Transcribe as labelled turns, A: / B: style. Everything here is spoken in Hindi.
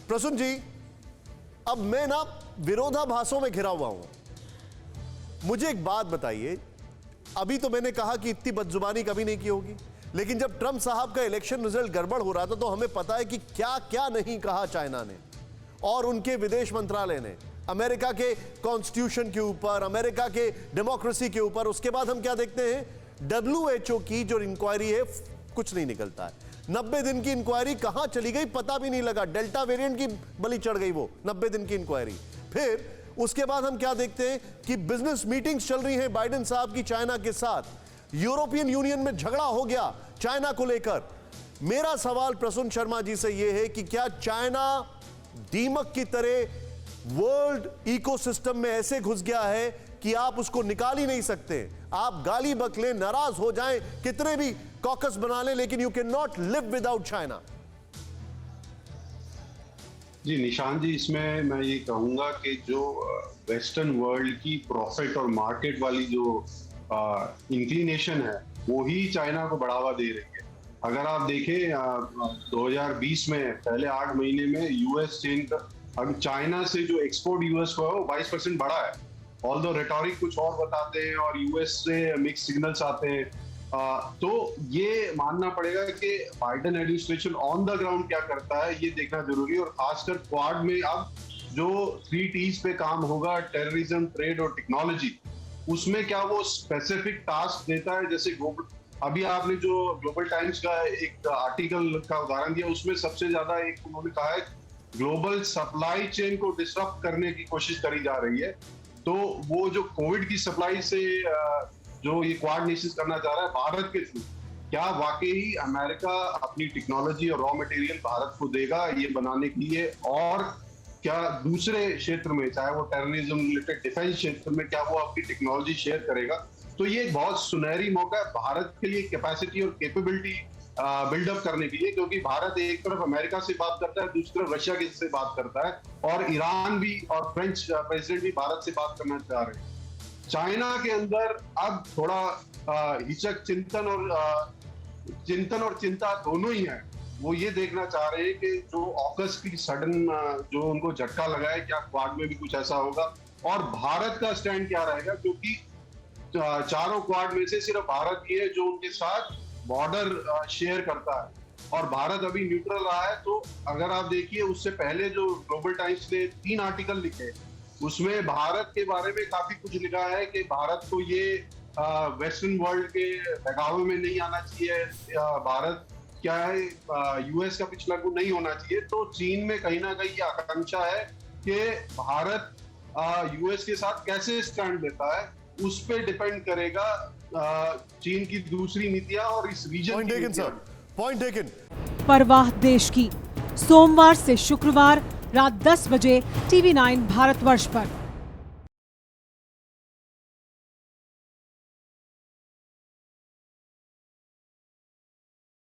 A: प्रसून जी, अब मैं ना विरोधाभासों में घिरा हुआ हूं। मुझे एक बात बताइए, अभी तो मैंने कहा कि इतनी बदजुबानी कभी नहीं की होगी, लेकिन जब ट्रंप साहब का इलेक्शन रिजल्ट गड़बड़ हो रहा था तो हमें पता है कि क्या क्या नहीं कहा चाइना ने और उनके विदेश मंत्रालय ने अमेरिका के कॉन्स्टिट्यूशन के ऊपर, अमेरिका के डेमोक्रेसी के ऊपर। उसके बाद हम क्या देखते हैं, WHO की जो इंक्वायरी है, कुछ नहीं निकलता है। 90 दिन की इंक्वायरी कहां चली गई पता भी नहीं लगा, डेल्टा वेरिएंट की बलि चढ़ गई वो 90 दिन की इंक्वायरी। फिर उसके बाद हम क्या देखते हैं कि बिजनेस मीटिंग्स चल रही हैं बाइडेन साहब की चाइना के साथ। यूरोपियन यूनियन में झगड़ा हो गया चाइना को लेकर। मेरा सवाल प्रसून शर्मा जी से यह है कि क्या चाइना दीमक की तरह वर्ल्ड इकोसिस्टम में ऐसे घुस गया है कि आप उसको निकाल ही नहीं सकते? आप गाली बकले, नाराज हो जाएं, कितने भी कॉकस बना लें, लेकिन you can not live without China.
B: जी निशांत जी, इसमें मैं ये कहूंगा कि जो वेस्टर्न वर्ल्ड की प्रॉफिट और मार्केट वाली जो इंक्लिनेशन है वो ही चाइना को बढ़ावा दे रही है। अगर आप देखें 2020 में पहले 8 महीने में यूएस चेन का अब चाइना से जो एक्सपोर्ट यूएस को है वो 22% बढ़ा है। ऑल्दो रेटोरिक कुछ और बताते हैं और यूएस से मिक्स सिग्नल्स आते हैं। तो ये मानना पड़ेगा कि Biden administration on the ground क्या करता है ये देखना जरूरी है। और खासकर क्वाड में अब जो 3 T's पे काम होगा, टेररिज्म, ट्रेड और टेक्नोलॉजी, उसमें क्या वो स्पेसिफिक टास्क देता है। जैसे अभी आपने जो ग्लोबल टाइम्स का एक आर्टिकल का उदाहरण दिया, उसमें सबसे ज्यादा एक उन्होंने कहा है ग्लोबल सप्लाई चेन को डिसरप्ट करने की कोशिश करी जा रही है। तो वो जो कोविड की सप्लाई से जो ये क्वाड नेशंस करना चाह रहा है भारत के थ्रू, क्या वाकई अमेरिका अपनी टेक्नोलॉजी और रॉ मटेरियल भारत को देगा ये बनाने के लिए? और क्या दूसरे क्षेत्र में, चाहे वो टेररिज्म रिलेटेड डिफेंस क्षेत्र में, क्या वो अपनी टेक्नोलॉजी शेयर करेगा? तो ये एक बहुत सुनहरी मौका है भारत के लिए कैपेसिटी और कैपेबिलिटी बिल्डअप करने के लिए, क्योंकि भारत एक तरफ अमेरिका से बात करता है, दूसरी तरफ रशिया से बात करता है, और ईरान भी और फ्रेंच प्रेसिडेंट भी भारत से बात करना चाह रहे हैं। चाइना के अंदर अब थोड़ा हिचक, चिंतन और चिंता दोनों ही है। वो ये देखना चाह रहे हैं कि जो ऑकस की सडन जो उनको झटका लगा है, क्या क्वाड में भी कुछ ऐसा होगा और भारत का स्टैंड क्या रहेगा, क्योंकि चारों क्वाड में से सिर्फ भारत ही है जो उनके साथ बॉर्डर शेयर करता है और भारत अभी न्यूट्रल रहा है। तो अगर आप देखिए, उससे पहले जो ग्लोबल टाइम्स ने 3 आर्टिकल लिखे, उसमें भारत के बारे में काफी कुछ लिखा है कि भारत को ये वेस्टर्न वर्ल्ड के बहकावे में नहीं आना चाहिए, भारत क्या है यूएस का पिछला गुण नहीं होना चाहिए। तो चीन में कहीं ना कहीं आकांक्षा है कि भारत यूएस के साथ कैसे स्टैंड लेता है, उस पे डिपेंड करेगा चीन की दूसरी नीतियां और इस रीजन की।
A: Point taken.
C: परवाह देश की, सोमवार से शुक्रवार रात 10 बजे TV9 भारतवर्ष पर।